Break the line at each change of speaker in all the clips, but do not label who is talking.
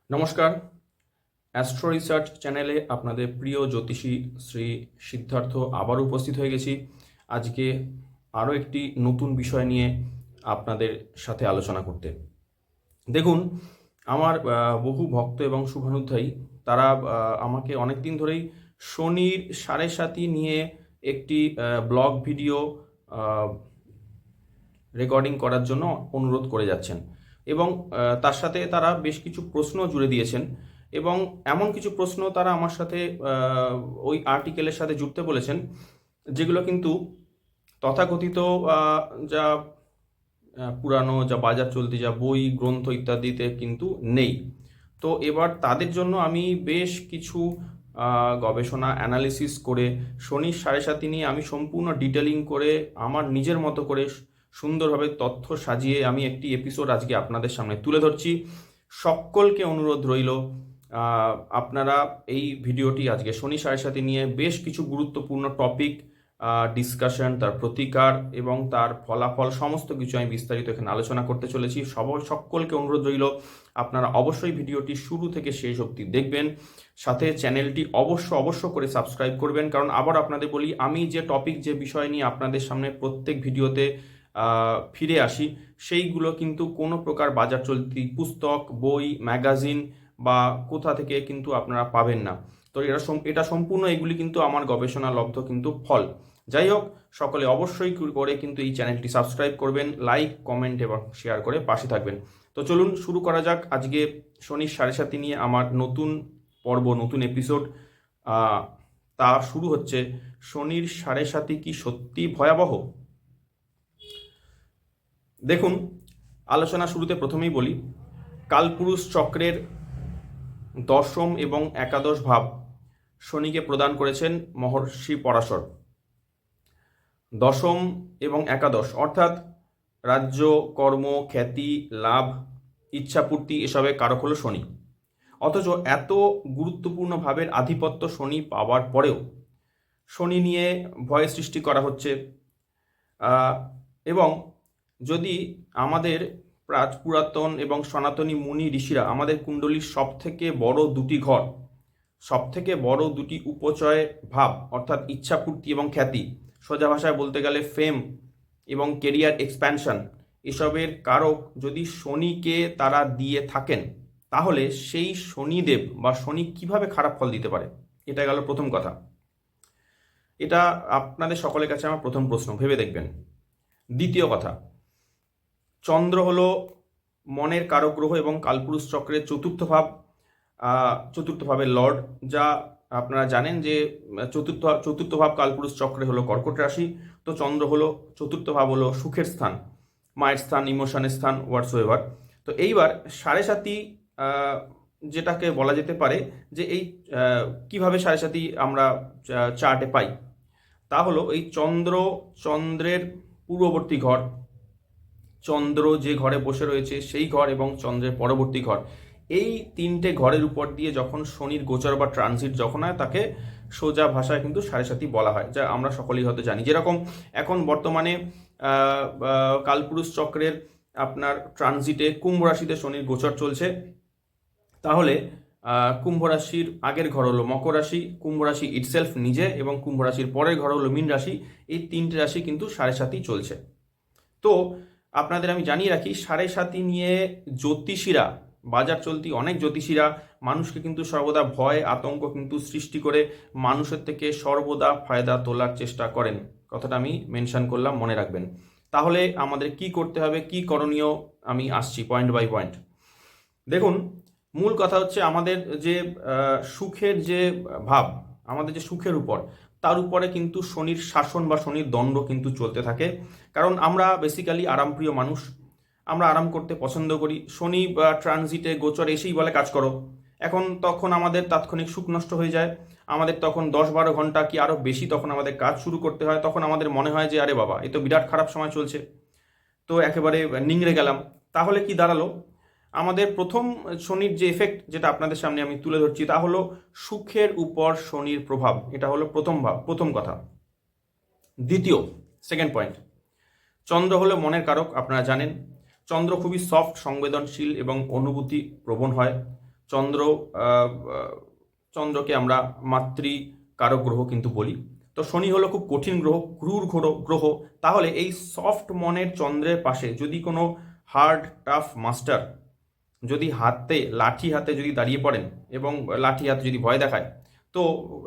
নমস্কার। Astro research চ্যানেলে আপনাদের প্রিয় জ্যোতিষী শ্রী সিদ্ধার্থ আবার উপস্থিত হয়ে গেছি আজকে আরও একটি নতুন বিষয় নিয়ে আপনাদের সাথে আলোচনা করতে। দেখুন, আমার বহু ভক্ত এবং শুভানুধ্যায়ী তারা আমাকে অনেক দিন ধরেই শনির সাড়ে সাতি নিয়ে একটি ব্লগ ভিডিও রেকর্ডিং করার জন্য অনুরোধ করে যাচ্ছেন এবং তার সাথে তারা বেশ কিছু প্রশ্ন জুড়ে দিয়েছেন এবং এমন কিছু প্রশ্ন তারা আমার সাথে ওই আর্টিকেলের সাথে জুড়তে বলেছেন যেগুলো কিন্তু তথাকথিত যা পুরানো যা বাজার চলতি যা বই গ্রন্থ ইত্যাদিতে কিন্তু নেই। তো এবার তাদের জন্য আমি বেশ কিছু গবেষণা অ্যানালিসিস করে শনির সাড়ে সাতি নিয়ে আমি সম্পূর্ণ ডিটেলিং করে আমার নিজের মতো করে সুন্দরভাবে তথ্য সাজিয়ে আমি একটি এপিসোড আজকে আপনাদের সামনে তুলে ধরছি। সকলকে অনুরোধ রইল, আপনারা এই ভিডিওটি আজকে শনি সাড়ে সাতি নিয়ে বেশ কিছু গুরুত্বপূর্ণ টপিক ডিসকাশন, তার প্রতিকার এবং তার ফলাফল সমস্ত কিছু আমি বিস্তারিত এখানে আলোচনা করতে চলেছি। সকলকে অনুরোধ রইল আপনারা অবশ্যই ভিডিওটি শুরু থেকে শেষ অবধি দেখবেন, সাথে চ্যানেলটি অবশ্য করে সাবস্ক্রাইব করবেন। কারণ আবার আপনাদের বলি, আমি যে টপিক যে বিষয় নিয়ে আপনাদের সামনে প্রত্যেক ভিডিওতে ফিরে আসি সেইগুলো কিন্তু কোনো প্রকার বাজার চলতি পুস্তক, বই, ম্যাগাজিন বা কোথা থেকে কিন্তু আপনারা পাবেন না। তো এটা সম্পূর্ণ এগুলি কিন্তু আমার গবেষণা লব্ধ কিন্তু ফল। যাই হোক, সকলে অবশ্যই করে কিন্তু এই চ্যানেলটি সাবস্ক্রাইব করবেন, লাইক, কমেন্ট এবং শেয়ার করে পাশে থাকবেন। তো চলুন শুরু করা যাক আজকে শনির সাড়ে সাতি নিয়ে আমার নতুন পর্ব, নতুন এপিসোড। তা শুরু হচ্ছে, শনির সাড়ে সাতি কি সত্যি ভয়াবহ? দেখুন, আলোচনা শুরুতে প্রথমেই বলি, কালপুরুষ চক্রের দশম এবং একাদশ ভাব শনিকে প্রদান করেছেন মহর্ষি পরাশর। দশম এবং একাদশ অর্থাৎ রাজ্য, কর্ম, খ্যাতি, লাভ, ইচ্ছাপূর্তি এসবের কারক হলো শনি। অথচ এত গুরুত্বপূর্ণ ভাবের আধিপত্য শনি পাওয়ার পরেও শনি নিয়ে ভয় সৃষ্টি করা হচ্ছে। এবং যদি আমাদের পুরাতন এবং সনাতনী মুনি ঋষিরা আমাদের কুণ্ডলীর সবথেকে বড় দুটি উপচয় ভাব অর্থাৎ ইচ্ছাপূর্তি এবং খ্যাতি, সোজা ভাষায় বলতে গেলে ফেম এবং কেরিয়ার এক্সপ্যানশন, এসবের কারক যদি শনিকে তারা দিয়ে থাকেন, তাহলে সেই শনিদেব বা শনি কিভাবে খারাপ ফল দিতে পারে? এটা গেল প্রথম কথা। এটা আপনাদের সকলের কাছে আমার প্রথম প্রশ্ন, ভেবে দেখবেন। দ্বিতীয় কথা, চন্দ্র হলো মনের কারক গ্রহ এবং কালপুরুষ চক্রের চতুর্থ ভাবের লর্ড, যা আপনারা জানেন যে চতুর্থ ভাব কালপুরুষ চক্রে হলো কর্কট রাশি। তো চন্দ্র হলো চতুর্থ ভাব, হলো সুখের স্থান, মায়ের স্থান, ইমোশনের স্থান, হোয়াটসোএভার। তো এইবার সাড়ে সাতি যেটাকে বলা যেতে পারে যে এই কিভাবে সাড়ে সাতি আমরা চার্টে পাই, তা হলো এই চন্দ্রের পূর্ববর্তী ঘর, চন্দ্র যে ঘরে বসে রয়েছে সেই ঘর এবং চন্দ্রের পরবর্তী ঘর, এই তিনটে ঘরের উপর দিয়ে যখন শনির গোচর বা ট্রানজিট যখন হয়, তাকে সোজা ভাষায় কিন্তু সাড়ে সাতি বলা হয়, যা আমরা সকলেই হয়তো জানি। যেরকম এখন বর্তমানে কালপুরুষ চক্রের আপনার ট্রানজিটে কুম্ভ রাশিতে শনির গোচর চলছে, তাহলে কুম্ভ রাশির আগের ঘর হলো মকর রাশি, কুম্ভ রাশি ইটসেলফ নিজে, এবং কুম্ভ রাশির পরের ঘর হলো মীন রাশি। এই তিনটে রাশি কিন্তু সাড়ে সাতি চলছে। তো আপনাদের আমি জানিয়ে রাখি, সাড়ে সাতি নিয়ে জ্যোতিষীরা, বাজার চলতি অনেক জ্যোতিষীরা মানুষকে কিন্তু সর্বদা ভয় আতঙ্ক কিন্তু সৃষ্টি করে মানুষের থেকে সর্বদা ফায়দা তোলার চেষ্টা করেন। কথাটা আমি মেনশন করলাম, মনে রাখবেন। তাহলে আমাদের কি করতে হবে, কি করণীয়, আমি আসছি পয়েন্ট বাই পয়েন্ট। দেখুন, মূল কথা হচ্ছে আমাদের যে সুখের যে ভাব, আমাদের যে সুখের উপর, তার উপরে কিন্তু শনির শাসন বা শনির দণ্ড কিন্তু চলতে থাকে। কারণ আমরা বেসিক্যালি আরামপ্রিয় মানুষ, আমরা আরাম করতে পছন্দ করি। শনি বা ট্রানজিটে গোচর এসেই বলে কাজ করো, তখন আমাদের তাৎক্ষণিক সুখ নষ্ট হয়ে যায়। আমাদের তখন 10-12 ঘন্টা কি আরও বেশি তখন আমাদের কাজ শুরু করতে হয়। তখন আমাদের মনে হয় যে আরে বাবা, এ তো বিরাট খারাপ সময় চলছে, তো একেবারে নিংড়ে গেলাম। তাহলে কি দাঁড়ালো? আমাদের প্রথম শনির যে এফেক্ট, যেটা আপনাদের সামনে আমি তুলে ধরছি, তা হলো সুখের উপর শনির প্রভাব। এটা হলো প্রথম কথা। সেকেন্ড পয়েন্ট, চন্দ্র হলো মনের কারক, আপনারা জানেন। চন্দ্র খুবই সফট, সংবেদনশীল এবং অনুভূতি প্রবণ হয়। চন্দ্র চন্দ্রকে আমরা মাতৃকারক গ্রহ কিন্তু বলি। তো শনি হলো খুব কঠিন গ্রহ, ক্রূর গ্রহ। তাহলে এই সফট মনের চন্দ্রের পাশে যদি কোনো হার্ড টাফ মাস্টার যদি লাঠি হাতে যদি দাঁড়িয়ে পড়েন এবং লাঠি হাতে যদি ভয় দেখায়, তো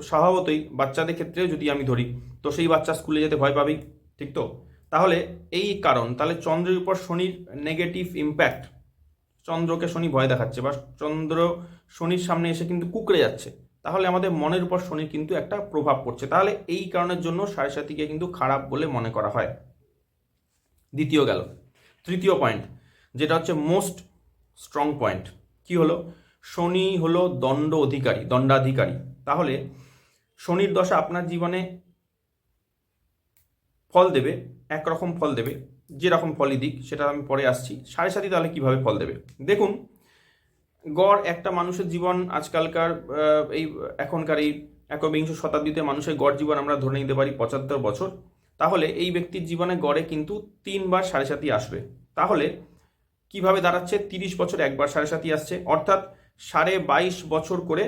স্বভাবতই বাচ্চাদের ক্ষেত্রেও যদি আমি ধরি, তো সেই বাচ্চা স্কুলে যেতে ভয় পাবেই, ঠিক তো? তাহলে এই কারণ, তাহলে চন্দ্রের উপর শনির নেগেটিভ ইম্প্যাক্ট, চন্দ্রকে শনি ভয় দেখাচ্ছে বা চন্দ্র শনির সামনে এসে কিন্তু কুঁকড়ে যাচ্ছে, তাহলে আমাদের মনের উপর শনির কিন্তু একটা প্রভাব পড়ছে। তাহলে এই কারণের জন্য সাড়ে সাতিকে কিন্তু খারাপ বলে মনে করা হয়। দ্বিতীয় গেল। তৃতীয় পয়েন্ট, যেটা হচ্ছে মোস্ট স্ট্রং পয়েন্ট, কি হলো? শনি হলো দণ্ডাধিকারী। তাহলে শনির দশা আপনার জীবনে ফল দেবে, একরকম ফল দেবে, যেরকম ফলই দিক সেটা আমি পরে আসছি। সাড়ে সাতি তাহলে কিভাবে ফল দেবে দেখুন। গড় একটা মানুষের জীবন আজকালকার এখনকার এই একবিংশ শতাব্দীতে মানুষের গড় জীবন আমরা ধরে নিতে পারি ৭৫ বছর। তাহলে এই ব্যক্তির জীবনে গড়ে কিন্তু ৩বার সাড়ে সাতি আসবে। তাহলে কিভাবে দাঁড়াচ্ছে? ৩০ বছর একবার সাড়ে সাতি আসছে, অর্থাৎ 22.৫ বছর করে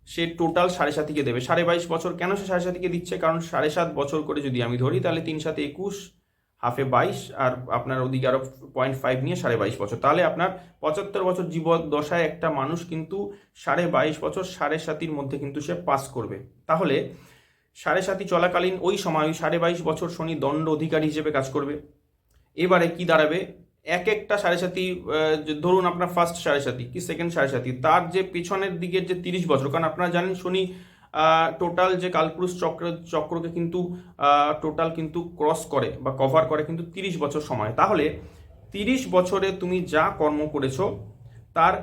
সে টোটাল সাড়ে সাতিকে দেবে। 22.৫ বছর কেন সে সাড়ে সাতিকে দিচ্ছে? কারণ ৭.৫ বছর করে যদি আমি ধরি, তাহলে ৩ সাথে ২১, হাফে 22, আর আপনার ওদিকে আরো 0.5 নিয়ে 22.৫ বছর। তাহলে আপনার ৭৫ বছর জীবন দশায় একটা মানুষ কিন্তু 22.৫ বছর সাড়ে সাতির মধ্যে কিন্তু সে পাস করবে। তাহলে সাড়ে সাতি চলাকালীন ওই সময় 22.৫ বছর শনি দণ্ড অধিকারী হিসেবে কাজ করবে। এবারে কি দাঁড়াবে? এক একটা সাড়ে সাতি, ধরুন আপনার ফার্স্ট সাড়ে সাতি কি সেকেন্ড সাড়ে সাতি, তার যে পিছনের দিকের যে 30 বছর, কারণ আপনারা জানেন শনি টোটাল যে কালপুরুষ চক্রকে কিন্তু টোটাল কিন্তু ক্রস করে বা কভার করে কিন্তু 30 বছর সময়। তাহলে 30 বছরে তুমি যা কর্ম করেছো, তার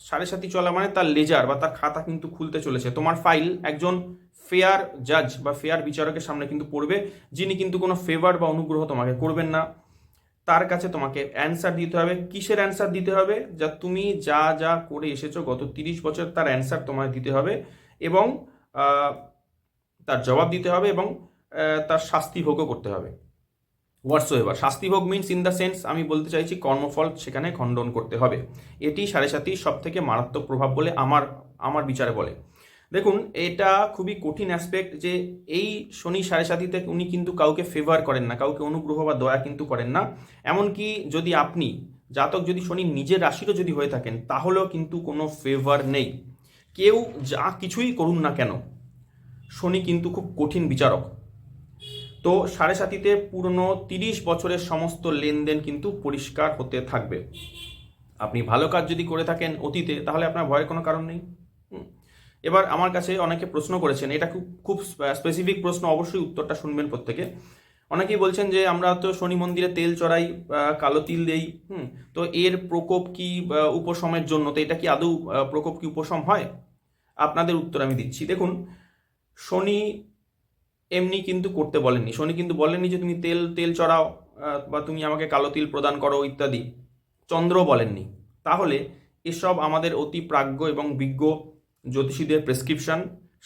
সাড়ে সাতি চলা মানে তার লেজার বা তার খাতা কিন্তু খুলতে চলেছে। তোমার ফাইল একজন ফেয়ার জাজ বা ফেয়ার বিচারকের সামনে কিন্তু পড়বে, যিনি কিন্তু কোনো ফেভার বা অনুগ্রহ তোমাকে করবেন না। তার কাছে তোমাকে অ্যান্সার দিতে হবে। কিসের অ্যান্সার দিতে হবে? যা তুমি যা যা করে এসেছো গত 30 বছর, তার অ্যান্সার তোমায় দিতে হবে এবং তার জবাব দিতে হবে এবং তার শাস্তি ভোগও করতে হবে। হোয়াটসোএভার শাস্তি ভোগ মিনস ইন দ্য সেন্স, আমি বলতে চাইছি কর্মফল সেখানে খণ্ডন করতে হবে। এটি সাড়ে সাতির সব থেকে মারাত্মক প্রভাব বলে আমার বিচারে বলে। দেখুন, এটা খুবই কঠিন অ্যাসপেক্ট যে এই শনি সাড়ে সাতিতে উনি কিন্তু কাউকে ফেভার করেন না, কাউকে অনুগ্রহ বা দয়া কিন্তু করেন না। এমনকি যদি আপনি জাতক যদি শনি নিজের রাশিরও যদি হয়ে থাকেন, তাহলেও কিন্তু কোনো ফেভার নেই। কেউ যা কিছুই করুন না কেন, শনি কিন্তু খুব কঠিন বিচারক। তো সাড়ে সাতিতে পুরনো 30 বছরের সমস্ত লেনদেন কিন্তু পরিষ্কার হতে থাকবে। আপনি ভালো কাজ যদি করে থাকেন অতীতে, তাহলে আপনার ভয়ের কোনো কারণ নেই। এবার আমার কাছে অনেকে প্রশ্ন করেছেন, এটা খুব স্পেসিফিক প্রশ্ন, অবশ্যই উত্তরটা শুনবেন প্রত্যেকে। অনেকেই বলছেন যে আমরা তো শনি মন্দিরে তেল চড়াই, কালো তিল দেই, তো এর প্রকোপ কি উপশমের জন্য, তো এটা কি আদৌ প্রকোপ কি উপশম হয়? আপনাদের উত্তর আমি দিচ্ছি। দেখুন, শনি এমনি কিন্তু করতে বলেননি। শনি কিন্তু বলেননি যে তুমি তেল চড়াও বা তুমি আমাকে কালো তিল প্রদান করো ইত্যাদি। চন্দ্র বলেননি। তাহলে এসব আমাদের অতি প্রাজ্ঞ এবং বিজ্ঞ জ্যোতিষীদের প্রেসক্রিপশন,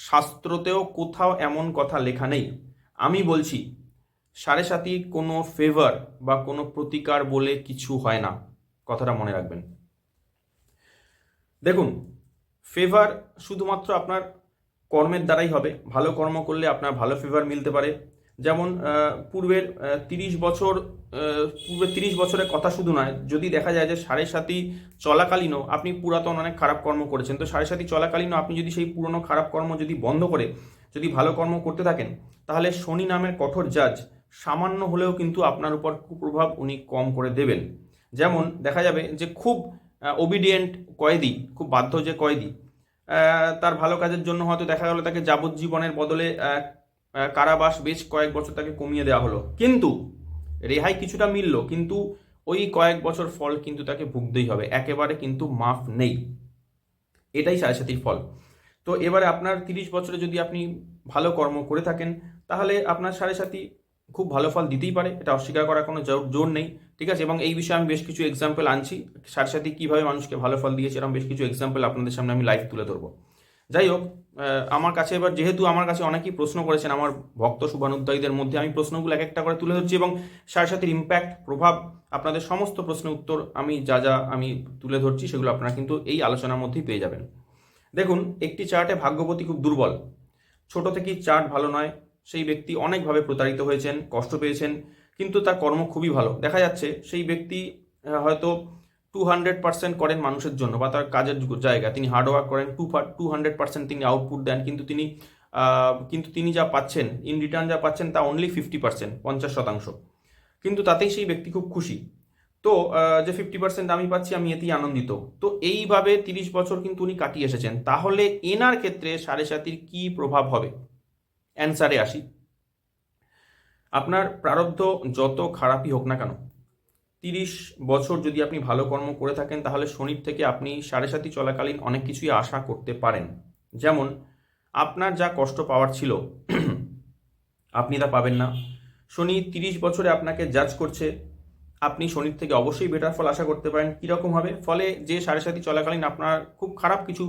শাস্ত্রতেও কোথাও এমন কথা লেখা নেই। আমি বলছি সাড়ে সাতি কোনো ফেভার বা কোনো প্রতিকার বলে কিছু হয় না, কথাটা মনে রাখবেন। দেখুন, ফেভার শুধুমাত্র আপনার কর্মের দ্বারাই হবে। ভালো কর্ম করলে আপনার ভালো ফেভার মিলতে পারে। যেমন পূর্বের 30 বছরের কথা শুধু নয়, যদি দেখা যায় যে সাড়ে সাতি চলাকালীনও আপনি পুরাতন অনেক খারাপ কর্ম করেছেন, তো সাড়ে সাতি চলাকালীনও আপনি যদি সেই পুরনো খারাপ কর্ম যদি বন্ধ করে যদি ভালো কর্ম করতে থাকেন, তাহলে শনি নামের কঠোর জাজ সামান্য হলেও কিন্তু আপনার উপর কুপ্রভাব উনি কম করে দেবেন। যেমন দেখা যাবে যে খুব ওবিডিয়েন্ট কয়েদি, খুব বাধ্য যে কয়েদি, তার ভালো কাজের জন্য হয়তো দেখা গেল তাকে যাবজ্জীবনের বদলে কারাবাস বেশ কয়েক বছর তাকে কমিয়ে দেওয়া হলো, কিন্তু রেহাই কিছুটা মিলল, কিন্তু ওই কয়েক বছর ফল কিন্তু তাকে ভুগতেই হবে, একেবারে কিন্তু মাফ নেই। এটাই সাড়ে সাতির ফল। তো এবারে আপনার 30 বছরে যদি আপনি ভালো কর্ম করে থাকেন, তাহলে আপনার সাড়ে সাতি খুব ভালো ফল দিতেই পারে, এটা অস্বীকার করার কোনো জোর নেই, ঠিক আছে? এবং এই বিষয়ে আমি বেশ কিছু এক্সাম্পল আনছি, সাড়ে সাতি কীভাবে মানুষকে ভালো ফল দিয়েছে, এরকম বেশ কিছু এক্সাম্পল আপনাদের সামনে আমি লাইভ তুলে ধরবো। যাই হোক, আমার কাছে এবার যেহেতু আমার কাছে অনেকেই প্রশ্ন করেছেন, আমার ভক্ত শুভানুধ্যায়ীদের মধ্যে আমি প্রশ্নগুলো এক একটা করে তুলে ধরছি এবং সাড়ে সাতির ইম্প্যাক্ট, প্রভাব, আপনাদের সমস্ত প্রশ্নের উত্তর আমি যা আমি তুলে ধরছি সেগুলো আপনারা কিন্তু এই আলোচনার মধ্যেই পেয়ে যাবেন। দেখুন, একটি চার্টে ভাগ্যবতী খুব দুর্বল, ছোট থেকেই চার্ট ভালো নয়, সেই ব্যক্তি অনেকভাবে প্রতারিত হয়েছেন, কষ্ট পেয়েছেন, কিন্তু তার কর্ম খুবই ভালো। দেখা যাচ্ছে সেই ব্যক্তি হয়তো 200% করেন মানুষের জন্য বা তার কাজের জায়গা, তিনি হার্ডওয়ার্ক করেন, 200% তিনি আউটপুট দেন, কিন্তু তিনি যা পাচ্ছেন, ইন রিটার্ন যা পাচ্ছেন তা অনলি 50%, 50%। কিন্তু তাতেই সেই ব্যক্তি খুব খুশি। তো যে 50% আমি পাচ্ছি, আমি এতেই আনন্দিত। তো এইভাবে 30 বছর কিন্তু উনি কাটিয়ে এসেছেন। তাহলে এনার ক্ষেত্রে সাড়ে সাতির কি প্রভাব হবে? অ্যান্সারে আসি। আপনার প্রারব্ধ যত খারাপই হোক না কেন, 30 বছর যদি আপনি ভালো কর্ম করে থাকেন, তাহলে শনির থেকে আপনি সাড়ে সাতি চলাকালীন অনেক কিছুই আশা করতে পারেন। যেমন আপনার যা কষ্ট পাওয়ার ছিল আপনি তা পাবেন না। শনি 30 বছরে আপনাকে জাজ করছে, আপনি শনির থেকে অবশ্যই বেটার ফল আশা করতে পারেন। কীরকম হবে? ফলে যে সাড়ে সাতি চলাকালীন আপনার খুব খারাপ কিছু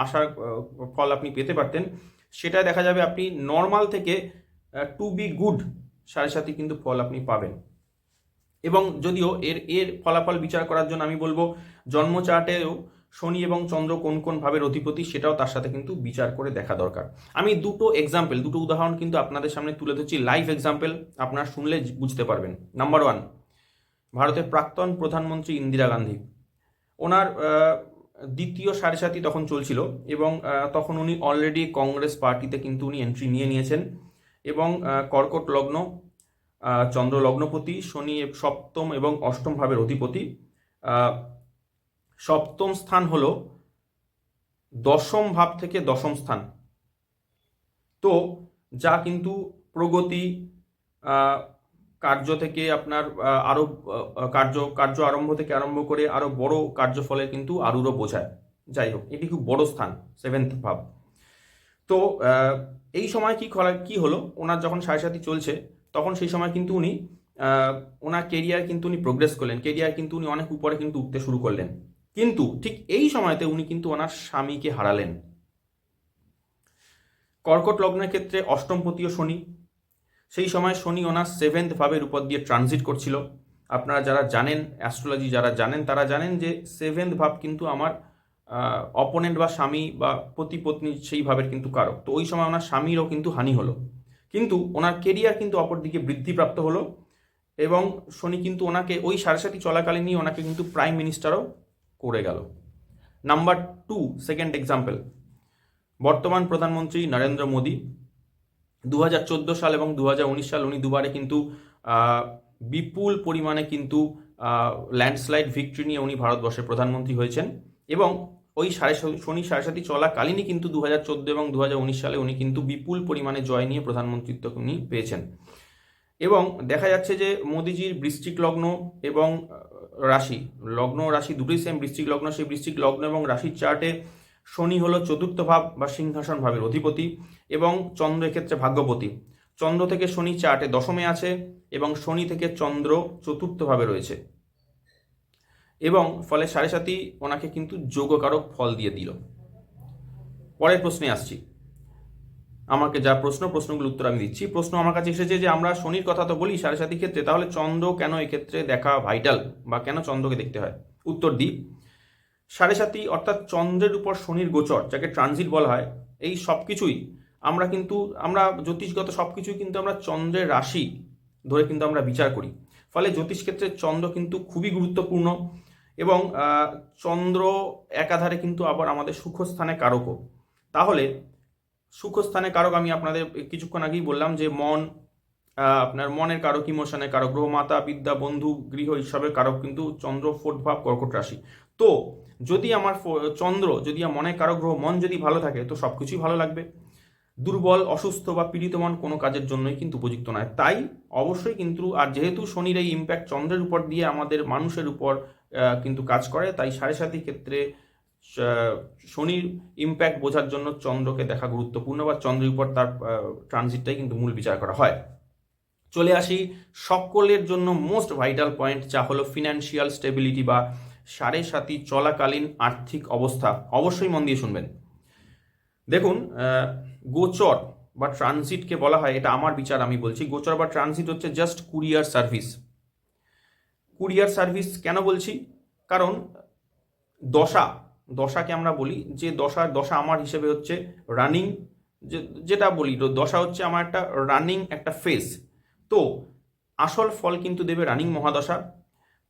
আশার ফল আপনি পেতে পারতেন, সেটা দেখা যাবে আপনি নর্মাল থেকে টু বি গুড সাড়ে সাতি কিন্তু ফল আপনি পাবেন। এবং যদিও এর ফলাফল বিচার করার জন্য আমি বলবো জন্ম চার্টেও শনি এবং চন্দ্র কোন কোন ভাবের অধিপতি সেটাও তার সাথে কিন্তু বিচার করে দেখা দরকার। আমি দুটো উদাহরণ কিন্তু আপনাদের সামনে তুলে ধরছি, লাইভ এক্সাম্পল, আপনারা শুনলে বুঝতে পারবেন। নাম্বার 1, ভারতের প্রাক্তন প্রধানমন্ত্রী ইন্দিরা গান্ধী। ওনার দ্বিতীয় সাড়ে সাতি তখন চলছিল এবং তখন উনি অলরেডি কংগ্রেস পার্টিতে কিন্তু উনি এন্ট্রি নিয়ে নিয়েছেন এবং কর্কট লগ্ন, চন্দ্র লগ্নপতি, শনি সপ্তম এবং অষ্টম ভাবের অধিপতি। সপ্তম স্থান হলো দশম ভাব থেকে দশম স্থান, তো যা কিন্তু প্রগতি, কার্য থেকে আপনার আরো কার্য আরম্ভ থেকে আরম্ভ করে আরো বড় কার্যফলে কিন্তু আরুরও বোঝায়। যাই হোক, এটি খুব বড় স্থান, 7th ভাব। তো এই সময় কি হলো, ওনার যখন সাড়ে সাতি চলছে তখন সেই সময় কিন্তু উনি ওনার কেরিয়ার কিন্তু উনি প্রোগ্রেস করলেন, কেরিয়ার কিন্তু উনি অনেক উপরে কিন্তু উঠতে শুরু করলেন। কিন্তু ঠিক এই সময়তে উনি কিন্তু ওনার স্বামীকে হারালেন। কর্কট লগ্নের ক্ষেত্রে অষ্টমপতিও শনি, সেই সময় শনি ওনার 7th ভাবের উপর দিয়ে ট্রানজিট করছিল। আপনারা যারা জানেন অ্যাস্ট্রোলজি, যারা জানেন তারা জানেন যে 7th ভাব কিন্তু আমার অপোনেন্ট বা স্বামী বা পতি পত্নী সেই ভাবের কিন্তু কারক। তো ওই সময় ওনার স্বামীরও কিন্তু হানি হলো, কিন্তু ওনার কেরিয়ার কিন্তু অপরদিকে বৃদ্ধিপ্রাপ্ত হলো এবং শনি কিন্তু ওনাকে ওই সাড়ে সাতি চলাকালীনই ওনাকে কিন্তু প্রাইম মিনিস্টারও করে গেল। নাম্বার 2, সেকেন্ড এক্সাম্পল, বর্তমান প্রধানমন্ত্রী নরেন্দ্র মোদী। 2014 সাল এবং 2019 সাল উনি দুবারে কিন্তু বিপুল পরিমাণে কিন্তু ল্যান্ডস্লাইড ভিক্টরি নিয়ে উনি ভারতবর্ষের প্রধানমন্ত্রী হয়েছেন এবং ওই শনি সাড়ে সাতি চলাকালীনই কিন্তু 2014 এবং 2019 সালে উনি কিন্তু বিপুল পরিমাণে জয় নিয়ে প্রধানমন্ত্রিত্ব উনি পেয়েছেন। এবং দেখা যাচ্ছে যে মোদিজির বৃশ্চিক লগ্ন এবং রাশি দুটোই সেম, বৃশ্চিক লগ্ন, সেই বৃশ্চিক লগ্ন এবং রাশির চার্টে শনি হলো 4th ভাব বা সিংহাসন ভাবের অধিপতি এবং চন্দ্র এক্ষেত্রে ভাগ্যপতি। চন্দ্র থেকে শনি চার্টে দশমে আছে এবং শনি থেকে চন্দ্র 4th ভাবে রয়েছে এবং ফলে সাড়ে সাতি ওনাকে কিন্তু যোগকারক ফল দিয়ে দিল। পরের প্রশ্নে আসছি। আমাকে যা প্রশ্নগুলোর উত্তর আমি দিচ্ছি। প্রশ্ন আমার কাছে এসেছে যে আমরা শনির কথা তো বলি সাড়ে সাতির ক্ষেত্রে, তাহলে চন্দ্র কেন এক্ষেত্রে দেখা ভাইটাল বা কেন চন্দ্রকে দেখতে হয়? উত্তর দিই, সাড়ে সাতি অর্থাৎ চন্দ্রের উপর শনির গোচর, যাকে ট্রানজিট বলা হয়, এই সব কিছুই আমরা জ্যোতিষগত সব কিছুই কিন্তু আমরা চন্দ্রের রাশি ধরে কিন্তু আমরা বিচার করি। ফলে জ্যোতিষ ক্ষেত্রে চন্দ্র কিন্তু খুবই গুরুত্বপূর্ণ এবং চন্দ্র একাধারে কিন্তু আবার আমাদের সুখস্থানে কারকও। তাহলে সুখস্থানে কারক আমি আপনাদের কিছুক্ষণ আগেই বললাম যে আপনার মনের কারক, ইমোশনের কারক, গ্রহ মাতা, বিদ্যা, বন্ধু, গৃহ, ঈশ্বরের কারক কিন্তু চন্দ্র 4th ভাব কর্কট রাশি। তো যদি আমার চন্দ্র, যদি মনের কারক গ্রহ মন যদি ভালো থাকে তো সব কিছুই ভালো লাগবে। দুর্বল, অসুস্থ বা পীড়িত মন কোনো কাজের জন্যই কিন্তু উপযুক্ত নয়। তাই অবশ্যই কিন্তু, আর যেহেতু শনির এই ইম্প্যাক্ট চন্দ্রের উপর দিয়ে আমাদের মানুষের উপর কিন্তু কাজ করে, তাই সাড়ে সাতির ক্ষেত্রে শনির ইম্প্যাক্ট বোঝার জন্য চন্দ্রকে দেখা গুরুত্বপূর্ণ বা চন্দ্রের উপর তার ট্রানজিটটাই কিন্তু মূল বিচার করা হয়। চলে আসি সকলের জন্য মোস্ট ভাইটাল পয়েন্ট, যা হলো ফিনান্সিয়াল স্টেবিলিটি বা সাড়ে সাতি চলাকালীন আর্থিক অবস্থা। অবশ্যই মন দিয়ে শুনবেন। দেখুন, গোচর বা ট্রানজিটকে বলা হয়, এটা আমার বিচার আমি বলছি, গোচর বা ট্রানজিট হচ্ছে just courier service. Courier service কেন বলছি? কারণ দশা দশাকে আমরা বলি যে দশা আমার হিসেবে হচ্ছে রানিং, যেটা বলি দশা হচ্ছে আমার একটা রানিং একটা ফেজ। তো আসল ফল কিন্তু দেবে রানিং মহাদশা।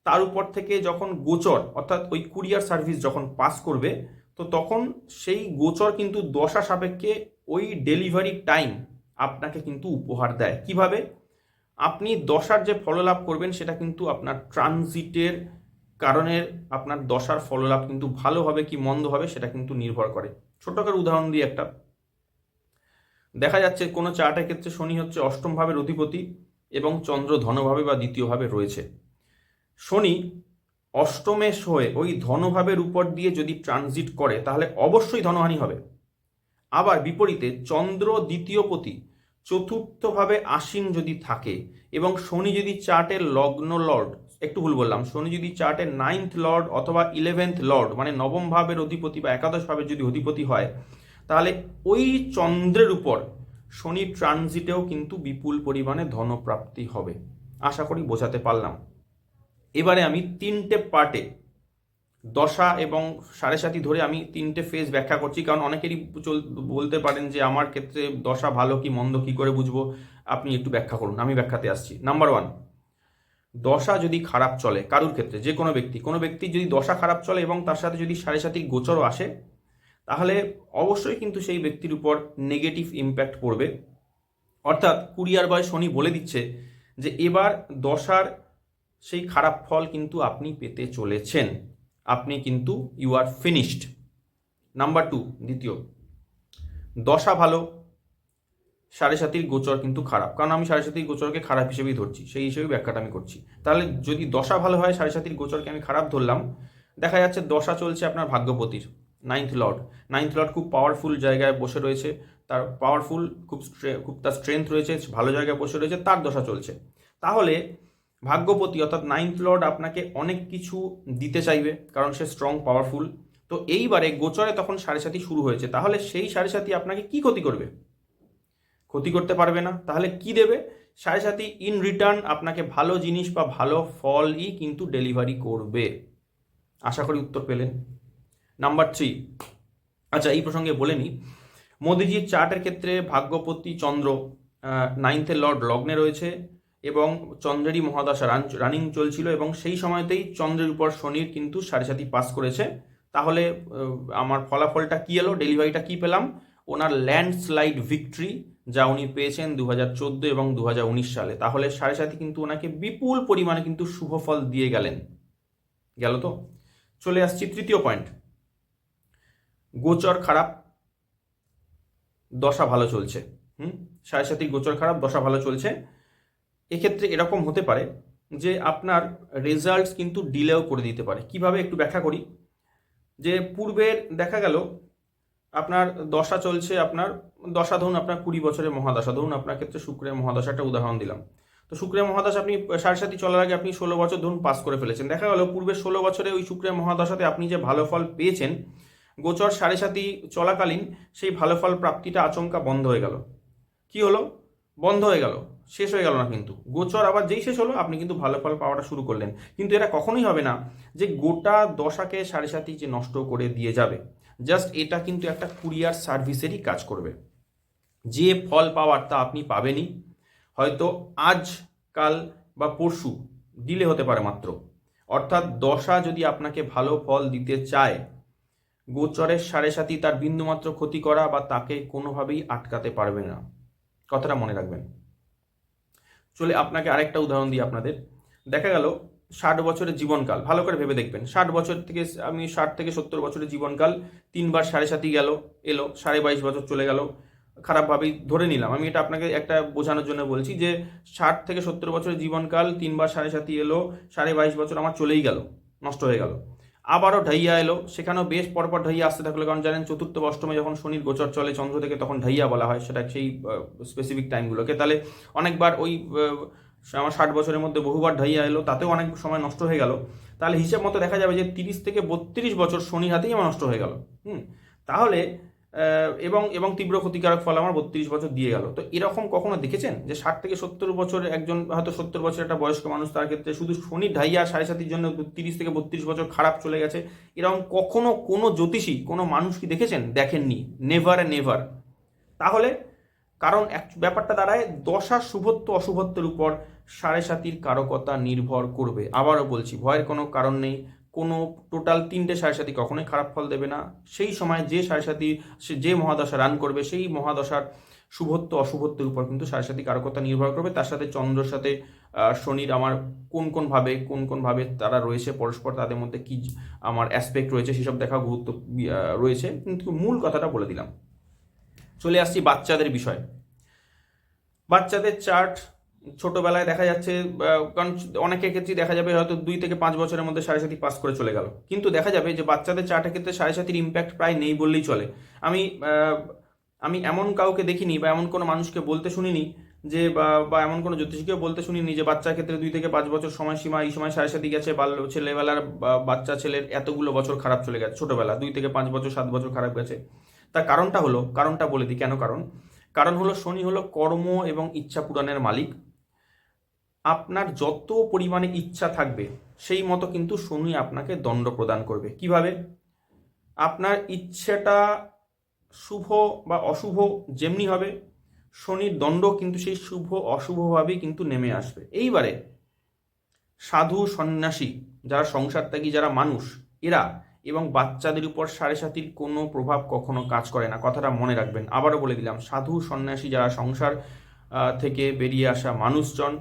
তার উপর থেকে যখন গোচর অর্থাৎ ওই কুরিয়ার সার্ভিস যখন পাস করবে, তো তখন সেই গোচর কিন্তু দশা সাপেক্ষে ওই ডেলিভারি টাইম আপনাকে কিন্তু উপহার দেয়। কিভাবে? আপনি দশার যে ফললাভ করবেন সেটা কিন্তু আপনার ট্রানজিটের কারণে আপনার দশার ফললাভ কিন্তু ভালো হবে কি মন্দ হবে সেটা কিন্তু নির্ভর করে। ছোট করে উদাহরণ দিয়ে একটা দেখা যাচ্ছে কোনো চার্টের ক্ষেত্রে শনি হচ্ছে অষ্টম ভাবের অধিপতি এবং চন্দ্র ধনভাবে বা দ্বিতীয় ভাবে রয়েছে। শনি অষ্টমে হয়ে ওই ধনভাবের উপর দিয়ে যদি ট্রানজিট করে তাহলে অবশ্যই ধনহানি হবে। আবার বিপরীতে চন্দ্র দ্বিতীয়পতি চতুর্থভাবে আসীন যদি থাকে এবং শনি যদি চার্টের লগ্ন লর্ড, একটু ভুল বললাম, শনি যদি চার্টের 9th লর্ড অথবা 11th লর্ড মানে নবম ভাবের অধিপতি বা একাদশ ভাবের যদি অধিপতি হয়, তাহলে ওই চন্দ্রের উপর শনি ট্রানজিটেও কিন্তু বিপুল পরিমাণে ধনপ্রাপ্তি হবে। আশা করি বোঝাতে পারলাম। এবারে আমি 3টে পার্টে দশা এবং সাড়ে সাতি ধরে আমি 3টে ফেজ ব্যাখ্যা করছি, কারণ অনেকেরই বলতে পারেন যে আমার ক্ষেত্রে দশা ভালো কি মন্দ কি করে বুঝবো, আপনি একটু ব্যাখ্যা করুন। আমি ব্যাখ্যাতে আসছি। নাম্বার 1, দশা যদি খারাপ চলে কারুর ক্ষেত্রে, যে কোনো ব্যক্তি যদি দশা খারাপ চলে এবং তার সাথে যদি সাড়ে সাতির গোচরও আসে, তাহলে অবশ্যই কিন্তু সেই ব্যক্তির উপর নেগেটিভ ইম্প্যাক্ট পড়বে। অর্থাৎ কুরিয়ার বয় শনি বলে দিচ্ছে যে এবার দশার সেই খারাপ ফল কিন্তু আপনি পেতে চলেছেন, আপনি কিন্তু ইউ আর ফিনিশড। নাম্বার 2, দ্বিতীয়, দশা ভালো সাড়ে সাতির গোচর কিন্তু খারাপ, কারণ আমি সাড়ে সাতির গোচরকে খারাপ হিসেবেই ধরছি, সেই হিসেবে ব্যাখ্যাটা আমি করছি। তাহলে যদি দশা ভালো হয়, সাড়ে সাতির গোচরকে আমি খারাপ ধরলাম, দেখা যাচ্ছে দশা চলছে আপনার ভাগ্যপতির 9th লর্ড। 9th লর্ড খুব পাওয়ারফুল জায়গায় বসে রয়েছে, তার পাওয়ারফুল খুব তার স্ট্রেংথ রয়েছে, ভালো জায়গায় বসে রয়েছে, তার দশা চলছে। তাহলে ভাগ্যপতি অর্থাৎ 9th লর্ড আপনাকে অনেক কিছু দিতে চাইবে, কারণ সে স্ট্রং পাওয়ারফুল। তো এইবারে গোচরে তখন সাড়ে সাতি শুরু হয়েছে, তাহলে সেই সাড়ে সাতি আপনাকে কি ক্ষতি করবে? ক্ষতি করতে পারবে না। তাহলে কি দেবে? সাড়ে সাতি ইন রিটার্ন আপনাকে ভালো জিনিস বা ভালো ফলই কিন্তু ডেলিভারি করবে। আশা করি উত্তর পেলেন। নাম্বার 3, আচ্ছা এই প্রসঙ্গে বলে নিই, মোদিজির চার্টের ক্ষেত্রে ভাগ্যপতি চন্দ্র 9th লর্ড লগ্নে রয়েছে এবং চন্দ্রেরই মহাদশা রানিং চলছিল এবং সেই সময়তেই চন্দ্রের উপর শনির কিন্তু সাড়ে সাতি পাস করেছে। তাহলে আমার ফলাফলটা কি এলো, ডেলিভারিটা কি পেলাম? ওনার ল্যান্ডস্লাইড ভিক্টরি যা উনি পেয়েছেন 2014 এবং 2019 সালে। তাহলে সাড়ে সাতি কিন্তু ওনাকে বিপুল পরিমাণে কিন্তু শুভ ফল দিয়ে গেলেন। গেল তো? চলে আসছি তৃতীয় পয়েন্ট, গোচর খারাপ দশা ভালো চলছে। সাড়ে সাতির গোচর খারাপ দশা ভালো চলছে। এক্ষেত্রে এরকম হতে পারে যে আপনার রেজাল্টস কিন্তু ডিলেও করে দিতে পারে। কিভাবে একটু ব্যাখ্যা করি, যে পূর্বের দেখা গেল আপনার দশা চলছে, আপনার দশা ধরুন আপনার 20 বছরের মহাদশা, ধরুন আপনার ক্ষেত্রে শুক্রের মহাদশাটা উদাহরণ দিলাম। তো শুক্রের মহাদশা আপনি সাড়ে সাতি চলার আগে আপনি 16 বছর ধরুন পাস করে ফেলেছেন। দেখা গেল পূর্বে 16 বছরে ওই শুক্রের মহাদশাতে আপনি যে ভালো ফল পেয়েছেন, গোচর সাড়ে সাতি চলাকালীন সেই ভালো ফল প্রাপ্তিটা আচমকা বন্ধ হয়ে গেল। কি হলো? বন্ধ হয়ে গেল, শেষ হয়ে গেল না, কিন্তু গোচর আবার যেই শেষ হলো আপনি কিন্তু ভালো ফল পাওয়াটা শুরু করলেন। কিন্তু এটা কখনোই হবে না যে গোটা দশাকে সাড়ে সাতি যে নষ্ট করে দিয়ে যাবে। জাস্ট এটা কিন্তু একটা কুরিয়ার সার্ভিসেরই কাজ করবে। যে ফল পাওয়ার তা আপনি পাবেনই, হয়তো আজ কাল বা পরশু ডিলে হতে পারে মাত্র। অর্থাৎ দশা যদি আপনাকে ভালো ফল দিতে চায়, গোচরের সাড়ে সাতি তার বিন্দুমাত্র ক্ষতি করা বা তাকে কোনোভাবেই আটকাতে পারবে না। কথাটা মনে রাখবেন। চলে আপনাকে আরেকটা উদাহরণ দিই আপনাদের। দেখা গেল 60 বছরের জীবনকাল, ভালো করে ভেবে দেখবেন, 60 বছর থেকে আমি 60 থেকে 70 বছরের জীবনকাল, 3বার সাড়ে সাতি গেল এলো, 22.5 বছর চলে গেল, খারাপভাবেই ধরে নিলাম। আমি এটা আপনাকে একটা বোঝানোর জন্য বলছি যে 60 থেকে 70 বছরের জীবনকাল, 3বার সাড়ে সাতি এলো, 22.5 বছর আমার চলেই গেল, নষ্ট হয়ে গেল। আবারও ঢাইয়া এলো, সেখানেও বেশ পরপর ঢাইয়া আসতে থাকলো, কারণ জানেন চতুর্থ অষ্টমে যখন শনির গোচর চলে চন্দ্র থেকে তখন ঢাইয়া বলা হয় সেটা সেই স্পেসিফিক টাইমগুলোকে। তাহলে অনেকবার ওই আমার 60 বছরের মধ্যে বহুবার ঢাইয়া এলো, তাতেও অনেক সময় নষ্ট হয়ে গেল। তাহলে হিসেব মতো দেখা যাবে যে 30 থেকে 32 বছর শনির হাতেই আমার নষ্ট হয়ে গেল। তাহলে এবং এবং তীব্র ক্ষতিকারক ফল আমার 32 বছর দিয়ে গেল। তো এরকম কখনো দেখেছেন যে 60 থেকে 70 বছর একজন, হয়তো 70 বছর একটা বয়স্ক মানুষ, তার ক্ষেত্রে শুধু শনি ঢাইয়া 7.5-এর জন্য 30 থেকে 32 বছর খারাপ চলে গেছে? এরকম কখনো কোনো জ্যোতিষী, কোনো মানুষ কি দেখেছেন? দেখেননি, নেভার নেভার। তাহলে কারণ এক ব্যাপারটা দাঁড়ায় দশা শুভত্ব অশুভত্বের উপর 7.5-র কারকতা নির্ভর করবে। আবারও বলছি, ভয়ের কোনো কারণ নেই। কোনো টোটাল 3টে 7.5 কখনোই খারাপ ফল দেবে না। সেই সময় যে 7.5 সে যে মহাদশা রান করবে, সেই মহাদশার শুভত্ব অশুভত্বের উপর কিন্তু 7.5 কারকতা নির্ভর করবে। তার সাথে চন্দ্রের সাথে শনির আমার কোন কোন ভাবে তারা রয়েছে পরস্পর, তাদের মধ্যে কি আমার অ্যাসপেক্ট রয়েছে, সেসব দেখা গুরুত্ব রয়েছে। কিন্তু মূল কথাটা বলে দিলাম। চলে আসছি বাচ্চাদের বিষয়। বাচ্চাদের চার্ট ছোটবেলায় দেখা যাচ্ছে, কারণ অনেকের ক্ষেত্রেই দেখা যাবে হয়তো 2 থেকে 5 বছরের মধ্যে 7.5 পাস করে চলে গেল, কিন্তু দেখা যাবে যে বাচ্চাদের চার্টের ক্ষেত্রে 7.5-র ইম্প্যাক্ট প্রায় নেই বললেই চলে। আমি আমি এমন কাউকে দেখিনি বা এমন কোনো মানুষকে বলতে শুনিনি যে বা এমন কোনো জ্যোতিষীকেও বলতে শুনিনি যে বাচ্চার ক্ষেত্রে 2 থেকে 5 বছর সময়সীমা, এই সময় 7.5 গেছে, ছেলেবেলার বাচ্চা ছেলের এতগুলো বছর খারাপ চলে গেছে, ছোটবেলা 2 থেকে 5 বছর 7 বছর খারাপ গেছে। তার কারণটা বলে দিই কেন। কারণ হলো শনি হলো কর্ম এবং ইচ্ছা পূরণের মালিক। আপনার যত পরিমাণে ইচ্ছা থাকবে সেই মতো কিন্তু শনি আপনাকে দণ্ড প্রদান করবে। কিভাবে? আপনার ইচ্ছেটা শুভ বা অশুভ যেমনি হবে, শনির দণ্ড কিন্তু সেই শুভ অশুভভাবেই কিন্তু নেমে আসবে। এইবারে সাধু সন্ন্যাসী, যারা সংসার ত্যাগী, যারা মানুষ, এরা এবং বাচ্চাদের উপর 7.5-র কোনো প্রভাব কখনো কাজ করে না। কথাটা মনে রাখবেন। আবারও বলে দিলাম, সাধু সন্ন্যাসী, যারা সংসার থেকে বেরিয়ে আসা মানুষজন,